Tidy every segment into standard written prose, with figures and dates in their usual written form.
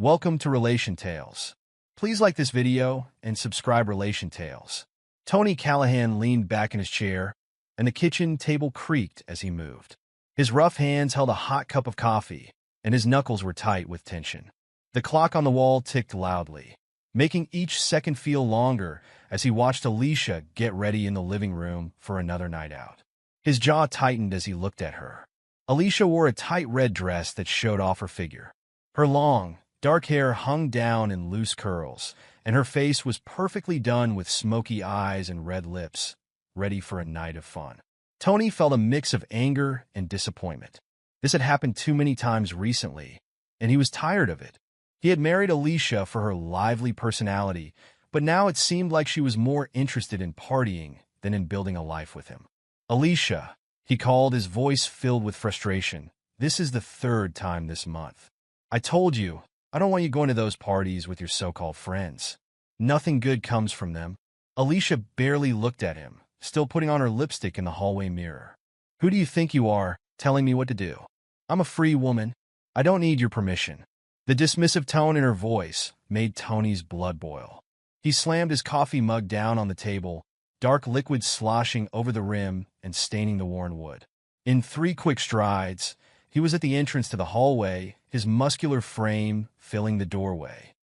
Welcome to Relation Tales. Please like this video and subscribe Relation Tales. Tony Callahan leaned back in his chair, and the kitchen table creaked as he moved. His rough hands held a hot cup of coffee, and his knuckles were tight with tension. The clock on the wall ticked loudly, making each second feel longer as he watched Alicia get ready in the living room for another night out. His jaw tightened as he looked at her. Alicia wore a tight red dress that showed off her figure. Her long, dark hair hung down in loose curls, and her face was perfectly done with smoky eyes and red lips, ready for a night of fun. Tony felt a mix of anger and disappointment. This had happened too many times recently, and he was tired of it. He had married Alicia for her lively personality, but now it seemed like she was more interested in partying than in building a life with him. "Alicia," he called, his voice filled with frustration. "This is the third time this month. I told you, I don't want you going to those parties with your so-called friends. Nothing good comes from them." Alicia barely looked at him, still putting on her lipstick in the hallway mirror. "Who do you think you are, telling me what to do? I'm a free woman. I don't need your permission." The dismissive tone in her voice made Tony's blood boil. He slammed his coffee mug down on the table, dark liquid sloshing over the rim and staining the worn wood. In 3 quick strides, he was at the entrance to the hallway, his muscular frame filling the doorway.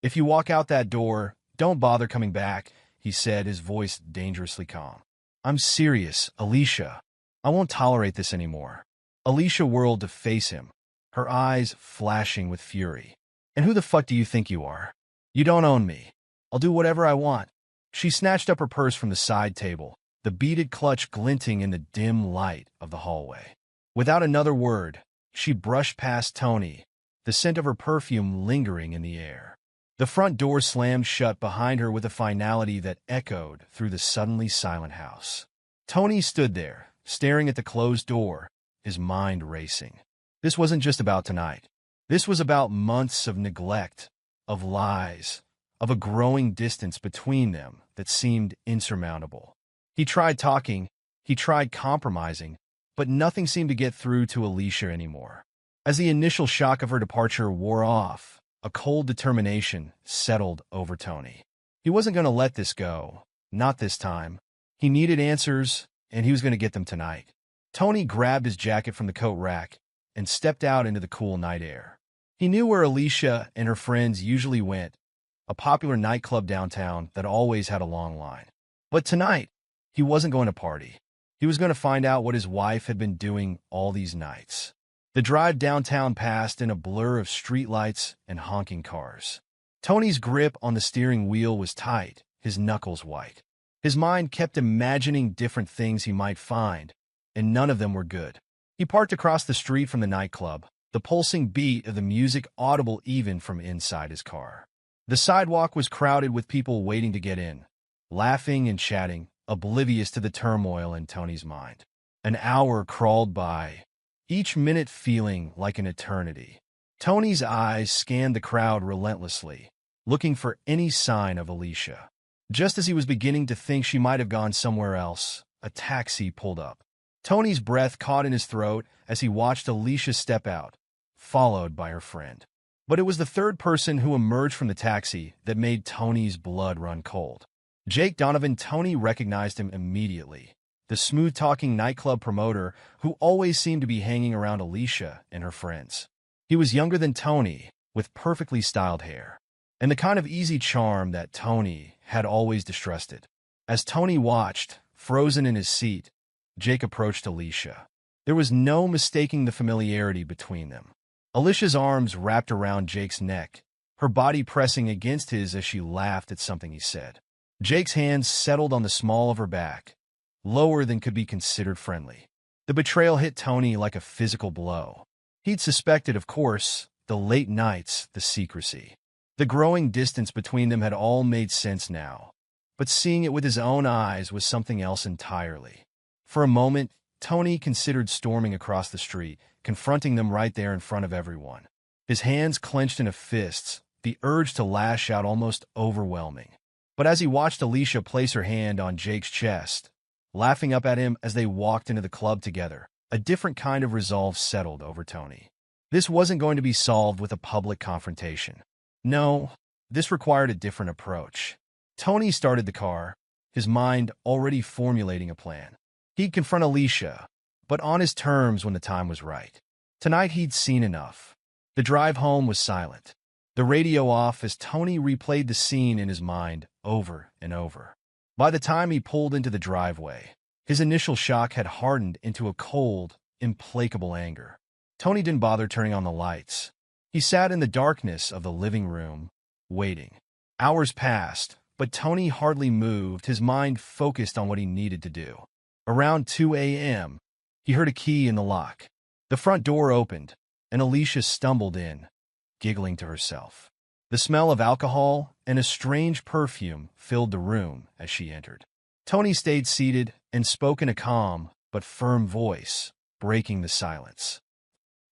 "If you walk out that door, don't bother coming back," he said, his voice dangerously calm. "I'm serious, Alicia. I won't tolerate this anymore." Alicia whirled to face him, her eyes flashing with fury. "And who the fuck do you think you are? You don't own me. I'll do whatever I want." She snatched up her purse from the side table, the beaded clutch glinting in the dim light of the hallway. Without another word, she brushed past Tony, the scent of her perfume lingering in the air. The front door slammed shut behind her with a finality that echoed through the suddenly silent house. Tony stood there, staring at the closed door, his mind racing. This wasn't just about tonight. This was about months of neglect, of lies, of a growing distance between them that seemed insurmountable. He tried talking, he tried compromising, but nothing seemed to get through to Alicia anymore. As the initial shock of her departure wore off, a cold determination settled over Tony. He wasn't going to let this go, not this time. He needed answers, and he was going to get them tonight. Tony grabbed his jacket from the coat rack and stepped out into the cool night air. He knew where Alicia and her friends usually went, a popular nightclub downtown that always had a long line. But tonight, he wasn't going to party. He was going to find out what his wife had been doing all these nights. The drive downtown passed in a blur of streetlights and honking cars. Tony's grip on the steering wheel was tight, his knuckles white. His mind kept imagining different things he might find, and none of them were good. He parked across the street from the nightclub, the pulsing beat of the music audible even from inside his car. The sidewalk was crowded with people waiting to get in, laughing and chatting, oblivious to the turmoil in Tony's mind. An hour crawled by, each minute feeling like an eternity. Tony's eyes scanned the crowd relentlessly, looking for any sign of Alicia. Just as he was beginning to think she might have gone somewhere else, a taxi pulled up. Tony's breath caught in his throat as he watched Alicia step out, followed by her friend. But it was the third person who emerged from the taxi that made Tony's blood run cold. Jake Donovan. Tony recognized him immediately, the smooth-talking nightclub promoter who always seemed to be hanging around Alicia and her friends. He was younger than Tony, with perfectly styled hair, and the kind of easy charm that Tony had always distrusted. As Tony watched, frozen in his seat, Jake approached Alicia. There was no mistaking the familiarity between them. Alicia's arms wrapped around Jake's neck, her body pressing against his as she laughed at something he said. Jake's hands settled on the small of her back, lower than could be considered friendly. The betrayal hit Tony like a physical blow. He'd suspected, of course, the late nights, the secrecy. The growing distance between them had all made sense now, but seeing it with his own eyes was something else entirely. For a moment, Tony considered storming across the street, confronting them right there in front of everyone. His hands clenched into fists, the urge to lash out almost overwhelming. But as he watched Alicia place her hand on Jake's chest, laughing up at him as they walked into the club together, a different kind of resolve settled over Tony. This wasn't going to be solved with a public confrontation. No, this required a different approach. Tony started the car, his mind already formulating a plan. He'd confront Alicia, but on his terms when the time was right. Tonight he'd seen enough. The drive home was silent, the radio off as Tony replayed the scene in his mind over and over. By the time he pulled into the driveway, his initial shock had hardened into a cold, implacable anger. Tony didn't bother turning on the lights. He sat in the darkness of the living room, waiting. Hours passed, but Tony hardly moved, his mind focused on what he needed to do. Around 2 a.m., he heard a key in the lock. The front door opened, and Alicia stumbled in, giggling to herself. The smell of alcohol and a strange perfume filled the room as she entered. Tony stayed seated and spoke in a calm but firm voice, breaking the silence.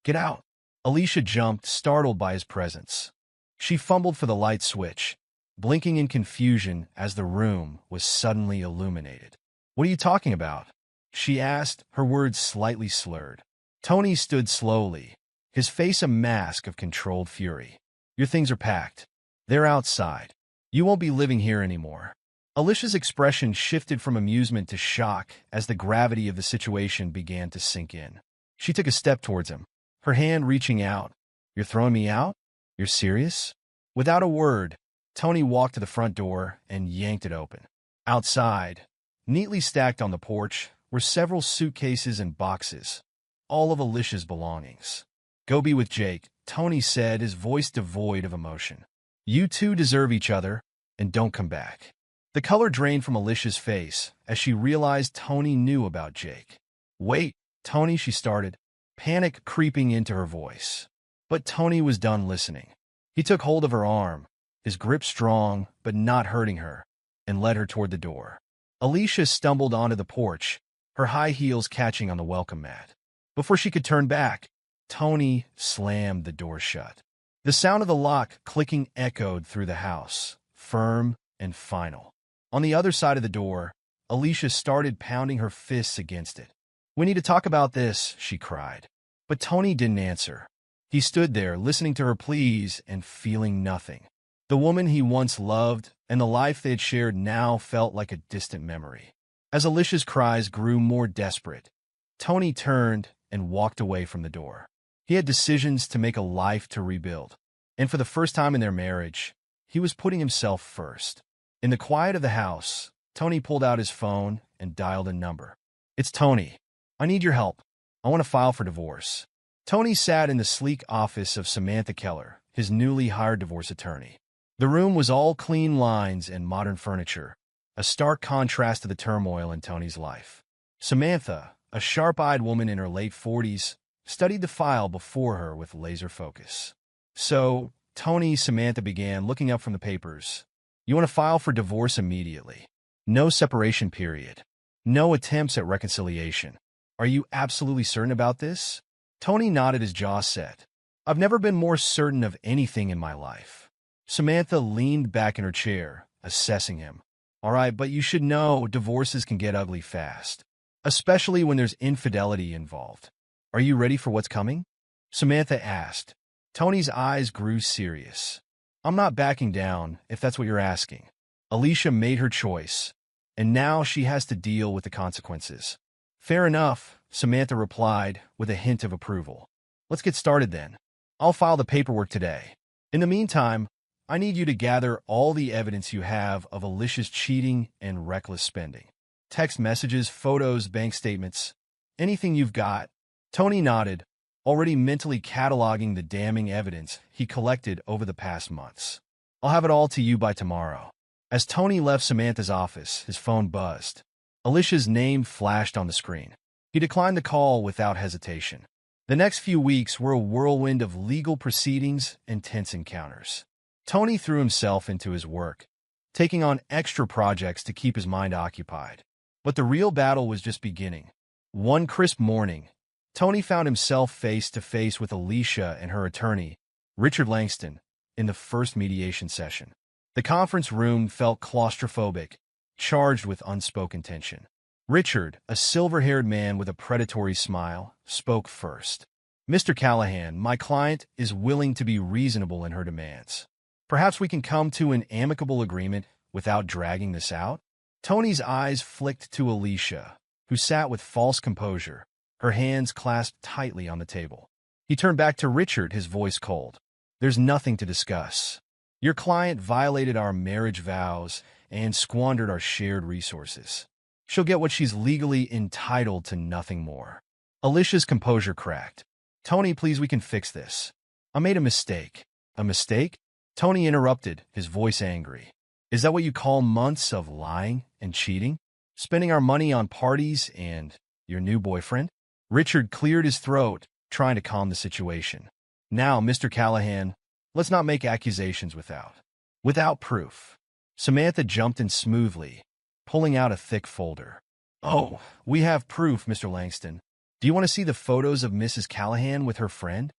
"Get out!" Alicia jumped, startled by his presence. She fumbled for the light switch, blinking in confusion as the room was suddenly illuminated. "What are you talking about?" she asked, her words slightly slurred. Tony stood slowly, his face a mask of controlled fury. "Your things are packed. They're outside. You won't be living here anymore." Alicia's expression shifted from amusement to shock as the gravity of the situation began to sink in. She took a step towards him, her hand reaching out. "You're throwing me out? You're serious?" Without a word, Tony walked to the front door and yanked it open. Outside, neatly stacked on the porch, were several suitcases and boxes, all of Alicia's belongings. "Go be with Jake," Tony said, his voice devoid of emotion. "You two deserve each other, and don't come back." The color drained from Alicia's face as she realized Tony knew about Jake. "Wait, Tony," she started, panic creeping into her voice. But Tony was done listening. He took hold of her arm, his grip strong but not hurting her, and led her toward the door. Alicia stumbled onto the porch, her high heels catching on the welcome mat. Before she could turn back, Tony slammed the door shut. The sound of the lock clicking echoed through the house, firm and final. On the other side of the door, Alicia started pounding her fists against it. "We need to talk about this," she cried. But Tony didn't answer. He stood there, listening to her pleas and feeling nothing. The woman he once loved and the life they had shared now felt like a distant memory. As Alicia's cries grew more desperate, Tony turned and walked away from the door. He had decisions to make, a life to rebuild. And for the first time in their marriage, he was putting himself first. In the quiet of the house, Tony pulled out his phone and dialed a number. "It's Tony. I need your help. I want to file for divorce." Tony sat in the sleek office of Samantha Keller, his newly hired divorce attorney. The room was all clean lines and modern furniture, a stark contrast to the turmoil in Tony's life. Samantha, a sharp-eyed woman in her late 40s, studied the file before her with laser focus. "So, Tony," Samantha began, looking up from the papers, "you want to file for divorce immediately. No separation period. No attempts at reconciliation. Are you absolutely certain about this?" Tony nodded, his jaw set. "I've never been more certain of anything in my life." Samantha leaned back in her chair, assessing him. "All right, but you should know divorces can get ugly fast, especially when there's infidelity involved. Are you ready for what's coming?" Samantha asked. Tony's eyes grew serious. "I'm not backing down, if that's what you're asking. Alicia made her choice, and now she has to deal with the consequences." "Fair enough," Samantha replied with a hint of approval. "Let's get started then. I'll file the paperwork today. In the meantime, I need you to gather all the evidence you have of Alicia's cheating and reckless spending. Text messages, photos, bank statements, anything you've got." Tony nodded, already mentally cataloging the damning evidence he collected over the past months. "I'll have it all to you by tomorrow." As Tony left Samantha's office, his phone buzzed. Alicia's name flashed on the screen. He declined the call without hesitation. The next few weeks were a whirlwind of legal proceedings and tense encounters. Tony threw himself into his work, taking on extra projects to keep his mind occupied. But the real battle was just beginning. One crisp morning, Tony found himself face to face with Alicia and her attorney, Richard Langston, in the first mediation session. The conference room felt claustrophobic, charged with unspoken tension. Richard, a silver-haired man with a predatory smile, spoke first. Mr. Callahan, my client is willing to be reasonable in her demands. Perhaps we can come to an amicable agreement without dragging this out? Tony's eyes flicked to Alicia, who sat with false composure, her hands clasped tightly on the table. He turned back to Richard, his voice cold. There's nothing to discuss. Your client violated our marriage vows and squandered our shared resources. She'll get what she's legally entitled to, nothing more. Alicia's composure cracked. Tony, please, we can fix this. I made a mistake. A mistake? Tony interrupted, his voice angry. Is that what you call months of lying and cheating? Spending our money on parties and your new boyfriend? Richard cleared his throat, trying to calm the situation. Now, Mr. Callahan, let's not make accusations without proof. Samantha jumped in smoothly, pulling out a thick folder. Oh, we have proof, Mr. Langston. Do you want to see the photos of Mrs. Callahan with her friend?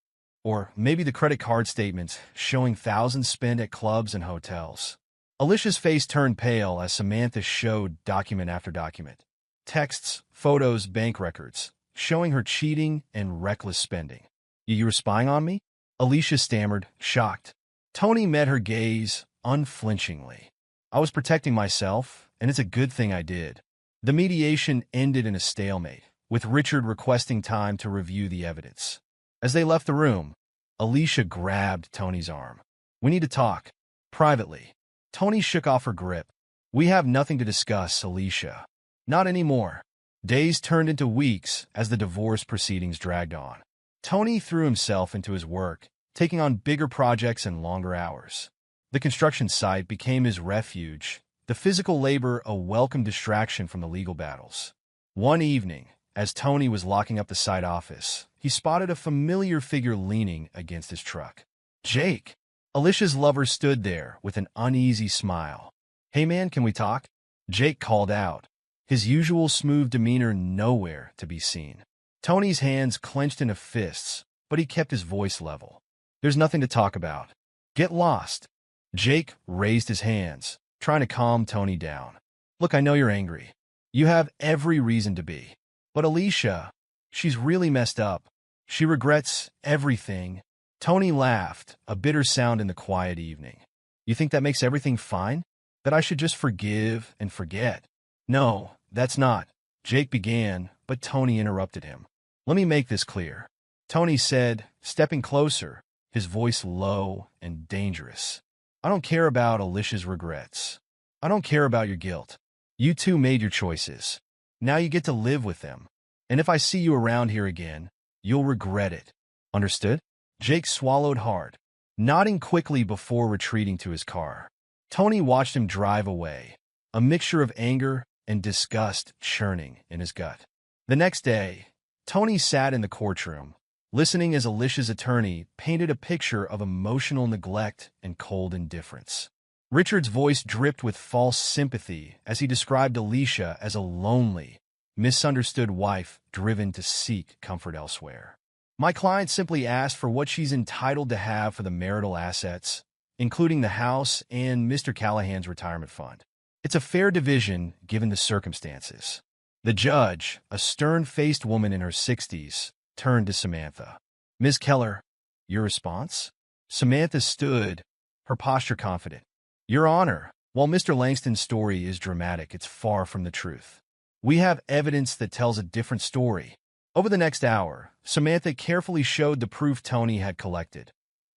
Or maybe the credit card statements showing thousands spent at clubs and hotels? Alicia's face turned pale as Samantha showed document after document. Texts, photos, bank records, showing her cheating and reckless spending. You were spying on me? Alicia stammered, shocked. Tony met her gaze unflinchingly. I was protecting myself, and it's a good thing I did. The mediation ended in a stalemate, with Richard requesting time to review the evidence. As they left the room, Alicia grabbed Tony's arm. We need to talk. Privately. Tony shook off her grip. We have nothing to discuss, Alicia. Not anymore. Days turned into weeks as the divorce proceedings dragged on. Tony threw himself into his work, taking on bigger projects and longer hours. The construction site became his refuge, the physical labor a welcome distraction from the legal battles. One evening, as Tony was locking up the site office, he spotted a familiar figure leaning against his truck. Jake! Alicia's lover stood there with an uneasy smile. Hey man, can we talk? Jake called out, his usual smooth demeanor nowhere to be seen. Tony's hands clenched into fists, but he kept his voice level. There's nothing to talk about. Get lost. Jake raised his hands, trying to calm Tony down. Look, I know you're angry. You have every reason to be. But Alicia, she's really messed up. She regrets everything. Tony laughed, a bitter sound in the quiet evening. You think that makes everything fine? That I should just forgive and forget? No, that's not. Jake began, but Tony interrupted him. Let me make this clear. Tony said, stepping closer, his voice low and dangerous. I don't care about Alicia's regrets. I don't care about your guilt. You two made your choices. Now you get to live with them. And if I see you around here again, you'll regret it. Understood? Jake swallowed hard, nodding quickly before retreating to his car. Tony watched him drive away, a mixture of anger and disgust churning in his gut. The next day, Tony sat in the courtroom, listening as Alicia's attorney painted a picture of emotional neglect and cold indifference. Richard's voice dripped with false sympathy as he described Alicia as a lonely, misunderstood wife driven to seek comfort elsewhere. My client simply asked for what she's entitled to have for the marital assets, including the house and Mr. Callahan's retirement fund. It's a fair division given the circumstances. The judge, a stern-faced woman in her 60s, turned to Samantha. Ms. Keller, your response? Samantha stood, her posture confident. Your Honor, while Mr. Langston's story is dramatic, it's far from the truth. We have evidence that tells a different story. Over the next hour, Samantha carefully showed the proof Tony had collected.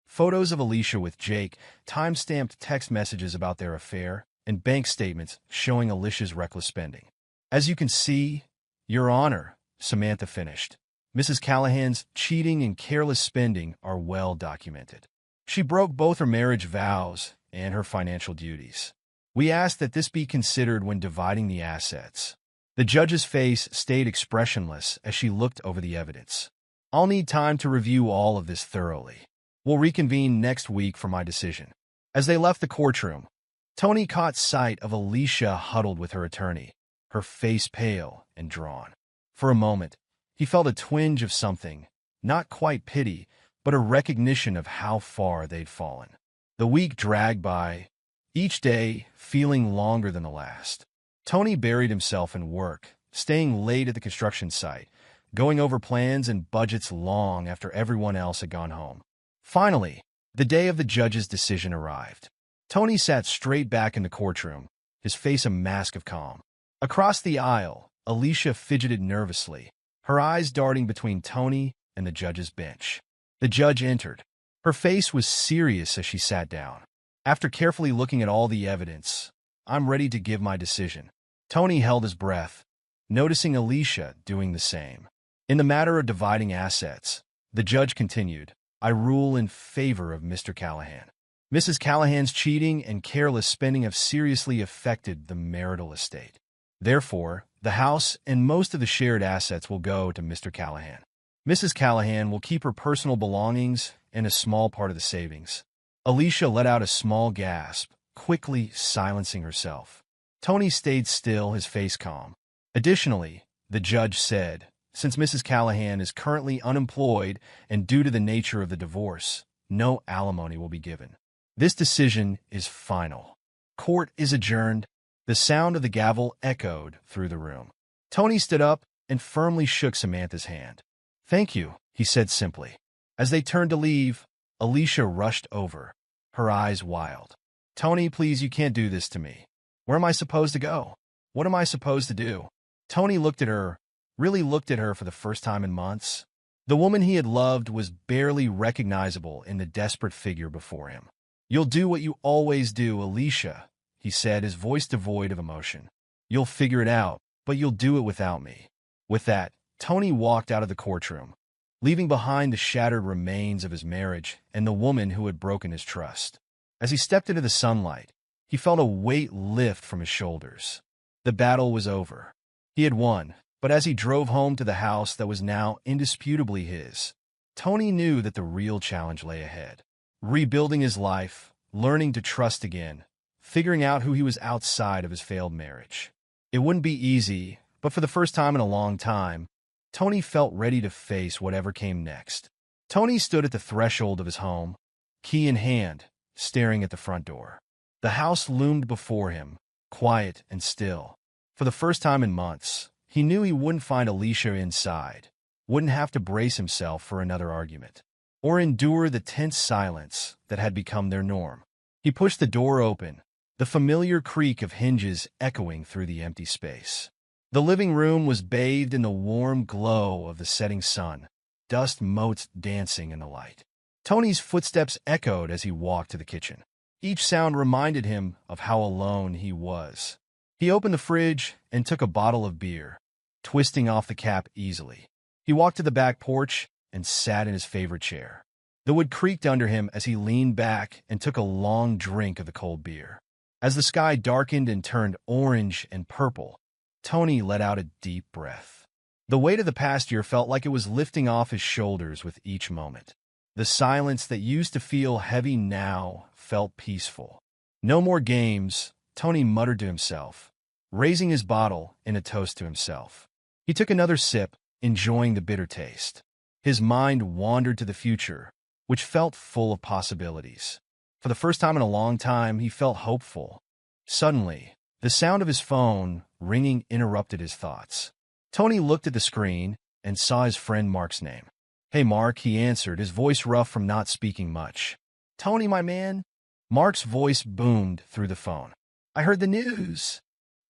Photos of Alicia with Jake, time-stamped text messages about their affair, and bank statements showing Alicia's reckless spending. As you can see, Your Honor, Samantha finished, Mrs. Callahan's cheating and careless spending are well documented. She broke both her marriage vows and her financial duties. We ask that this be considered when dividing the assets. The judge's face stayed expressionless as she looked over the evidence. I'll need time to review all of this thoroughly. We'll reconvene next week for my decision. As they left the courtroom, Tony caught sight of Alicia huddled with her attorney, her face pale and drawn. For a moment, he felt a twinge of something, not quite pity, but a recognition of how far they'd fallen. The week dragged by, each day feeling longer than the last. Tony buried himself in work, staying late at the construction site, going over plans and budgets long after everyone else had gone home. Finally, the day of the judge's decision arrived. Tony sat straight back in the courtroom, his face a mask of calm. Across the aisle, Alicia fidgeted nervously, her eyes darting between Tony and the judge's bench. The judge entered. Her face was serious as she sat down. After carefully looking at all the evidence, "I'm ready to give my decision." Tony held his breath, noticing Alicia doing the same. In the matter of dividing assets, the judge continued, "I rule in favor of Mr. Callahan. Mrs. Callahan's cheating and careless spending have seriously affected the marital estate. Therefore, the house and most of the shared assets will go to Mr. Callahan. Mrs. Callahan will keep her personal belongings and a small part of the savings." Alicia let out a small gasp, quickly silencing herself. Tony stayed still, his face calm. Additionally, the judge said, "Since Mrs. Callahan is currently unemployed and due to the nature of the divorce, no alimony will be given. This decision is final. Court is adjourned." The sound of the gavel echoed through the room. Tony stood up and firmly shook Samantha's hand. "Thank you," he said simply. As they turned to leave, Alicia rushed over, her eyes wild. "Tony, please, you can't do this to me. Where am I supposed to go? What am I supposed to do?" Tony looked at her, really looked at her for the first time in months. The woman he had loved was barely recognizable in the desperate figure before him. "You'll do what you always do, Alicia," he said, his voice devoid of emotion. "You'll figure it out, but you'll do it without me." With that, Tony walked out of the courtroom, leaving behind the shattered remains of his marriage and the woman who had broken his trust. As he stepped into the sunlight, he felt a weight lift from his shoulders. The battle was over. He had won, but as he drove home to the house that was now indisputably his, Tony knew that the real challenge lay ahead. Rebuilding his life, learning to trust again, figuring out who he was outside of his failed marriage. It wouldn't be easy, but for the first time in a long time, Tony felt ready to face whatever came next. Tony stood at the threshold of his home, key in hand, staring at the front door. The house loomed before him, quiet and still. For the first time in months, he knew he wouldn't find Alicia inside, wouldn't have to brace himself for another argument, or endure the tense silence that had become their norm. He pushed the door open, the familiar creak of hinges echoing through the empty space. The living room was bathed in the warm glow of the setting sun, dust motes dancing in the light. Tony's footsteps echoed as he walked to the kitchen. Each sound reminded him of how alone he was. He opened the fridge and took a bottle of beer, twisting off the cap easily. He walked to the back porch and sat in his favorite chair. The wood creaked under him as he leaned back and took a long drink of the cold beer. As the sky darkened and turned orange and purple, Tony let out a deep breath. The weight of the past year felt like it was lifting off his shoulders with each moment. The silence that used to feel heavy now felt peaceful. "No more games," Tony muttered to himself, raising his bottle in a toast to himself. He took another sip, enjoying the bitter taste. His mind wandered to the future, which felt full of possibilities. For the first time in a long time, he felt hopeful. Suddenly, the sound of his phone ringing interrupted his thoughts. Tony looked at the screen and saw his friend Mark's name. "Hey, Mark," he answered, his voice rough from not speaking much. "Tony, my man." Mark's voice boomed through the phone. "I heard the news."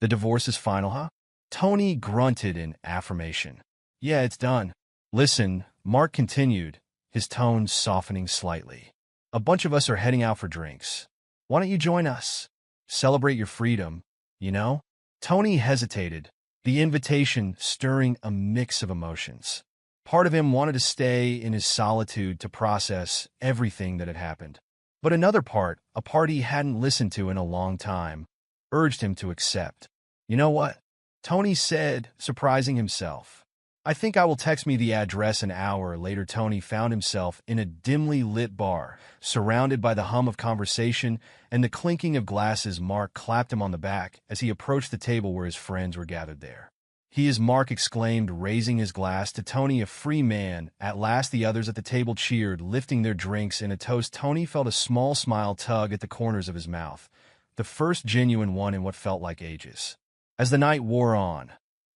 "The divorce is final, huh?" Tony grunted in affirmation. "Yeah, it's done." "Listen," Mark continued, his tone softening slightly. "A bunch of us are heading out for drinks. Why don't you join us? Celebrate your freedom, you know?" Tony hesitated, the invitation stirring a mix of emotions. Part of him wanted to stay in his solitude to process everything that had happened. But another part, a part he hadn't listened to in a long time, urged him to accept. "You know what?" Tony said, surprising himself. "I think I will text me the address." An hour later, Tony found himself in a dimly lit bar, surrounded by the hum of conversation and the clinking of glasses. Mark clapped him on the back as he approached the table where his friends were gathered there. "He is," Mark exclaimed, raising his glass to Tony, "a free man." At last the others at the table cheered, lifting their drinks in a toast. Tony felt a small smile tug at the corners of his mouth, the first genuine one in what felt like ages. As the night wore on,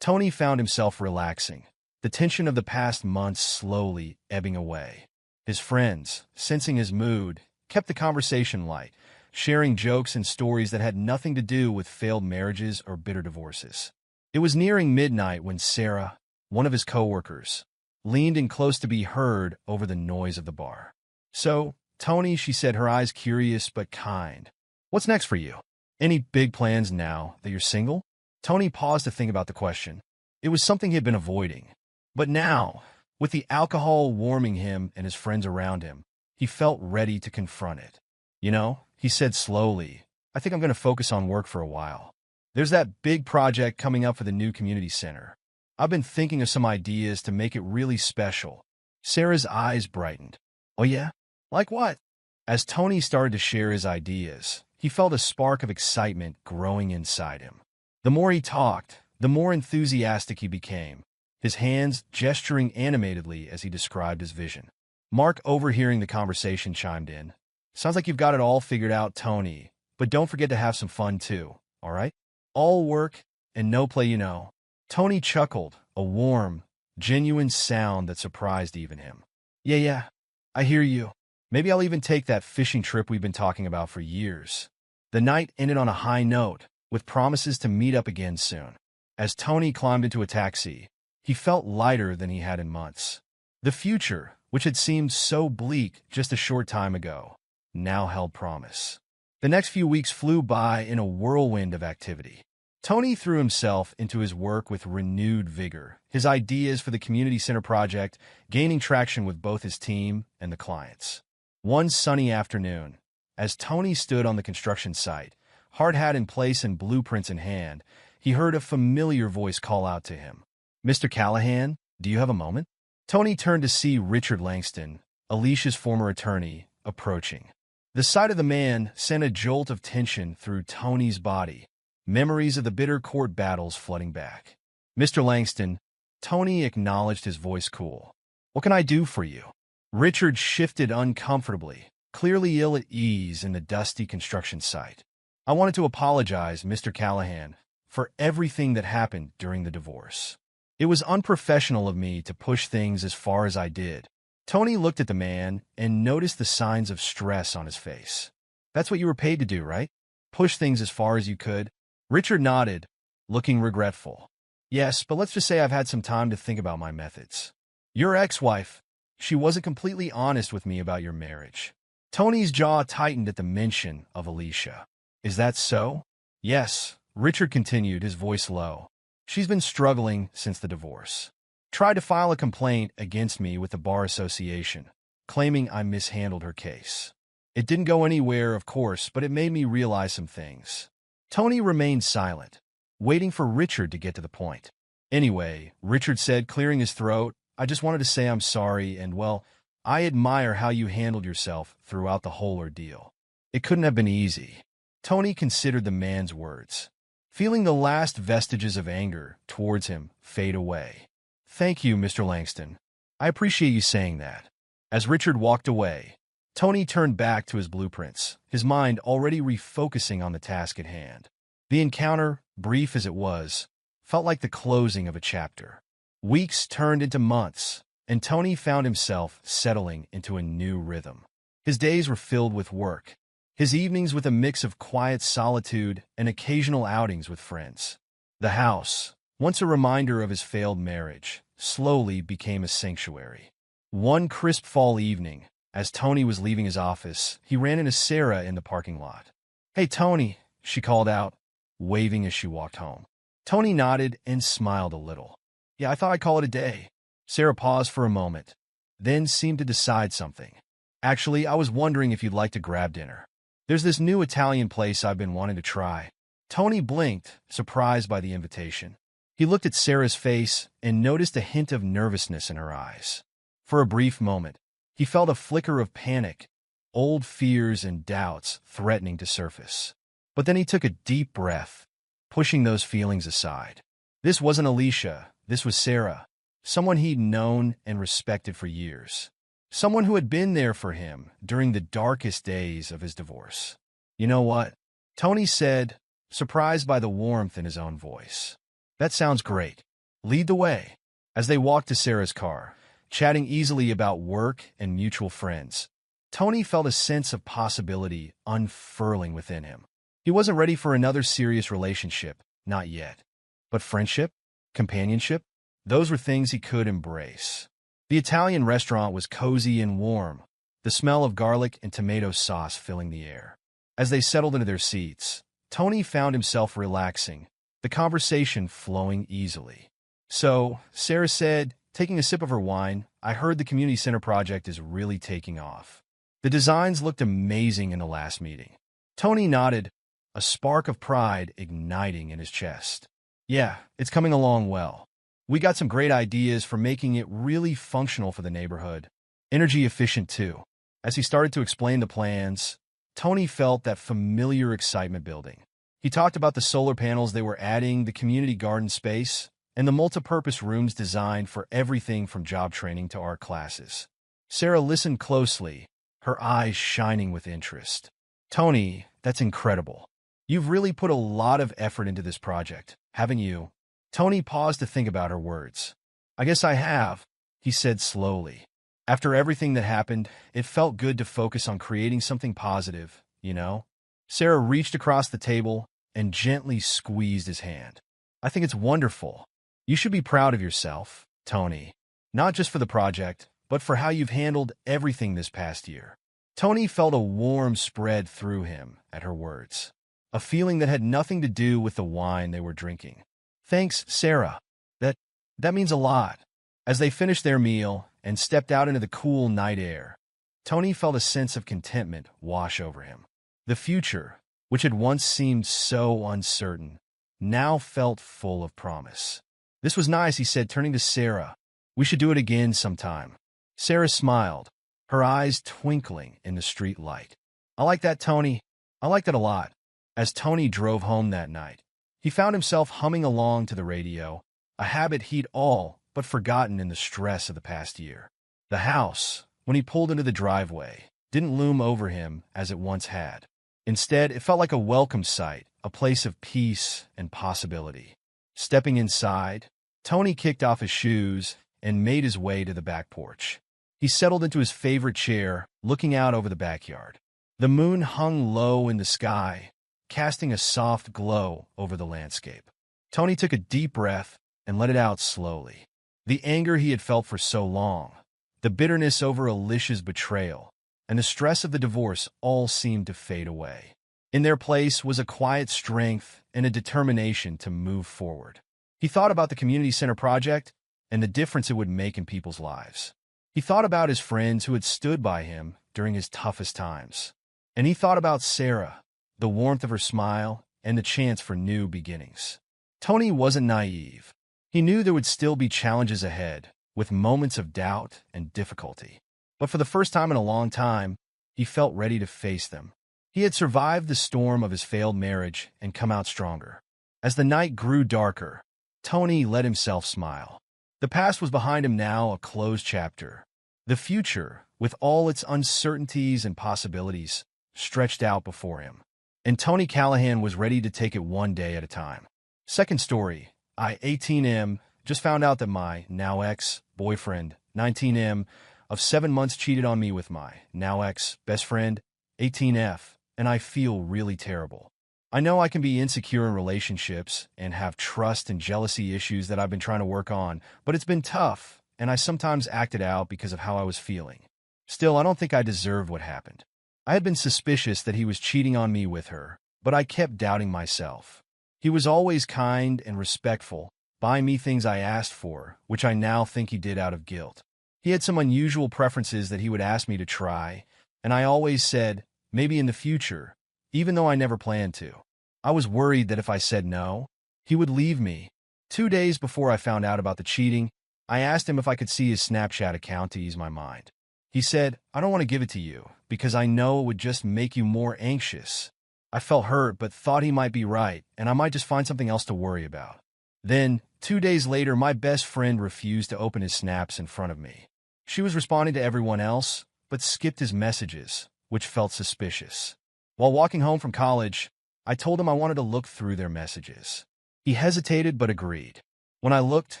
Tony found himself relaxing, the tension of the past months slowly ebbing away. His friends, sensing his mood, kept the conversation light, sharing jokes and stories that had nothing to do with failed marriages or bitter divorces. It was nearing midnight when Sarah, one of his coworkers, leaned in close to be heard over the noise of the bar. "So, Tony," she said, her eyes curious but kind, "what's next for you? Any big plans now that you're single?" Tony paused to think about the question. It was something he had been avoiding. But now, with the alcohol warming him and his friends around him, he felt ready to confront it. "You know," he said slowly, "I think I'm going to focus on work for a while. There's that big project coming up for the new community center. I've been thinking of some ideas to make it really special." Sarah's eyes brightened. "Oh yeah? Like what?" As Tony started to share his ideas, he felt a spark of excitement growing inside him. The more he talked, the more enthusiastic he became, his hands gesturing animatedly as he described his vision. Mark, overhearing the conversation, chimed in. "Sounds like you've got it all figured out, Tony, but don't forget to have some fun too, all right? All work and no play, you know." Tony chuckled, a warm, genuine sound that surprised even him. Yeah, I hear you. Maybe I'll even take that fishing trip we've been talking about for years." The night ended on a high note, with promises to meet up again soon. As Tony climbed into a taxi, he felt lighter than he had in months. The future, which had seemed so bleak just a short time ago, now held promise. The next few weeks flew by in a whirlwind of activity. Tony threw himself into his work with renewed vigor, his ideas for the community center project gaining traction with both his team and the clients. One sunny afternoon, as Tony stood on the construction site, hard hat in place and blueprints in hand, he heard a familiar voice call out to him. "Mr. Callahan, do you have a moment?" Tony turned to see Richard Langston, Alicia's former attorney, approaching. The sight of the man sent a jolt of tension through Tony's body, memories of the bitter court battles flooding back. "Mr. Langston," Tony acknowledged, his voice cool. "What can I do for you?" Richard shifted uncomfortably, clearly ill at ease in the dusty construction site. "I wanted to apologize, Mr. Callahan, for everything that happened during the divorce. It was unprofessional of me to push things as far as I did." Tony looked at the man and noticed the signs of stress on his face. "That's what you were paid to do, right? Push things as far as you could?" Richard nodded, looking regretful. "Yes, but let's just say I've had some time to think about my methods. Your ex-wife, she wasn't completely honest with me about your marriage." Tony's jaw tightened at the mention of Alicia. "Is that so?" "Yes," Richard continued, his voice low. "She's been struggling since the divorce. Tried to file a complaint against me with the Bar Association, claiming I mishandled her case. It didn't go anywhere, of course, but it made me realize some things." Tony remained silent, waiting for Richard to get to the point. "Anyway," Richard said, clearing his throat, "I just wanted to say I'm sorry and, well, I admire how you handled yourself throughout the whole ordeal. It couldn't have been easy." Tony considered the man's words, feeling the last vestiges of anger towards him fade away. "Thank you, Mr. Langston. I appreciate you saying that." As Richard walked away, Tony turned back to his blueprints, his mind already refocusing on the task at hand. The encounter, brief as it was, felt like the closing of a chapter. Weeks turned into months, and Tony found himself settling into a new rhythm. His days were filled with work, his evenings with a mix of quiet solitude and occasional outings with friends. The house, once a reminder of his failed marriage, slowly became a sanctuary. One crisp fall evening, as Tony was leaving his office, he ran into Sarah in the parking lot. "Hey, Tony," she called out, waving as she walked home. Tony nodded and smiled a little. "Yeah, I thought I'd call it a day." Sarah paused for a moment, then seemed to decide something. "Actually, I was wondering if you'd like to grab dinner. There's this new Italian place I've been wanting to try." Tony blinked, surprised by the invitation. He looked at Sarah's face and noticed a hint of nervousness in her eyes. For a brief moment, he felt a flicker of panic, old fears and doubts threatening to surface. But then he took a deep breath, pushing those feelings aside. This wasn't Alicia, this was Sarah, someone he'd known and respected for years. Someone who had been there for him during the darkest days of his divorce. "You know what?" Tony said, surprised by the warmth in his own voice. "That sounds great. Lead the way." As they walked to Sarah's car, chatting easily about work and mutual friends, Tony felt a sense of possibility unfurling within him. He wasn't ready for another serious relationship, not yet. But friendship, companionship, those were things he could embrace. The Italian restaurant was cozy and warm, the smell of garlic and tomato sauce filling the air. As they settled into their seats, Tony found himself relaxing, the conversation flowing easily. "So," Sarah said, taking a sip of her wine, "I heard the community center project is really taking off. The designs looked amazing in the last meeting." Tony nodded, a spark of pride igniting in his chest. "Yeah, it's coming along well. We got some great ideas for making it really functional for the neighborhood. Energy efficient too." As he started to explain the plans, Tony felt that familiar excitement building. He talked about the solar panels they were adding, the community garden space, and the multipurpose rooms designed for everything from job training to art classes. Sarah listened closely, her eyes shining with interest. "Tony, that's incredible. You've really put a lot of effort into this project, haven't you?" Tony paused to think about her words. "I guess I have," he said slowly. "After everything that happened, it felt good to focus on creating something positive, you know?" Sarah reached across the table and gently squeezed his hand. "I think it's wonderful. You should be proud of yourself, Tony. Not just for the project, but for how you've handled everything this past year." Tony felt a warm spread through him at her words, a feeling that had nothing to do with the wine they were drinking. "Thanks, Sarah. That means a lot." As they finished their meal and stepped out into the cool night air, Tony felt a sense of contentment wash over him. The future, which had once seemed so uncertain, now felt full of promise. "This was nice," he said, turning to Sarah. "We should do it again sometime." Sarah smiled, her eyes twinkling in the street light. "I like that, Tony. I like that a lot." As Tony drove home that night, he found himself humming along to the radio, a habit he'd all but forgotten in the stress of the past year. The house, when he pulled into the driveway, didn't loom over him as it once had. Instead, it felt like a welcome sight, a place of peace and possibility. Stepping inside, Tony kicked off his shoes and made his way to the back porch. He settled into his favorite chair, looking out over the backyard. The moon hung low in the sky, casting a soft glow over the landscape. Tony took a deep breath and let it out slowly. The anger he had felt for so long, the bitterness over Alicia's betrayal, and the stress of the divorce all seemed to fade away. In their place was a quiet strength and a determination to move forward. He thought about the community center project and the difference it would make in people's lives. He thought about his friends who had stood by him during his toughest times. And he thought about Sarah, the warmth of her smile, and the chance for new beginnings. Tony wasn't naive. He knew there would still be challenges ahead, with moments of doubt and difficulty. But for the first time in a long time, he felt ready to face them. He had survived the storm of his failed marriage and come out stronger. As the night grew darker, Tony let himself smile. The past was behind him now, a closed chapter. The future, with all its uncertainties and possibilities, stretched out before him. And Tony Callahan was ready to take it one day at a time. Second story, I, 18M, just found out that my now ex-boyfriend, 19M, of 7 months cheated on me with my now ex-best friend, 18F, and I feel really terrible. I know I can be insecure in relationships and have trust and jealousy issues that I've been trying to work on, but it's been tough, and I sometimes acted out because of how I was feeling. Still, I don't think I deserved what happened. I had been suspicious that he was cheating on me with her, but I kept doubting myself. He was always kind and respectful, buying me things I asked for, which I now think he did out of guilt. He had some unusual preferences that he would ask me to try, and I always said, maybe in the future, even though I never planned to. I was worried that if I said no, he would leave me. 2 days before I found out about the cheating, I asked him if I could see his Snapchat account to ease my mind. He said, "I don't want to give it to you, because I know it would just make you more anxious." I felt hurt, but thought he might be right, and I might just find something else to worry about. Then, 2 days later, my best friend refused to open his snaps in front of me. She was responding to everyone else, but skipped his messages, which felt suspicious. While walking home from college, I told him I wanted to look through their messages. He hesitated but agreed. When I looked,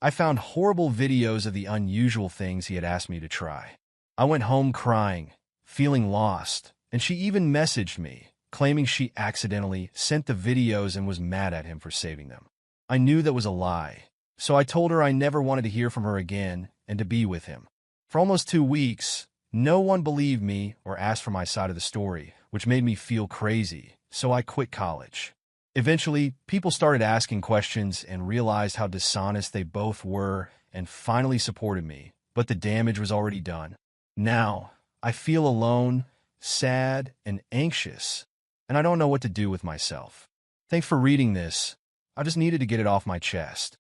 I found horrible videos of the unusual things he had asked me to try. I went home crying, feeling lost, and she even messaged me, claiming she accidentally sent the videos and was mad at him for saving them. I knew that was a lie, so I told her I never wanted to hear from her again and to be with him. For almost 2 weeks, no one believed me or asked for my side of the story, which made me feel crazy, so I quit college. Eventually, people started asking questions and realized how dishonest they both were and finally supported me, but the damage was already done. Now, I feel alone, sad, and anxious, and I don't know what to do with myself. Thanks for reading this. I just needed to get it off my chest.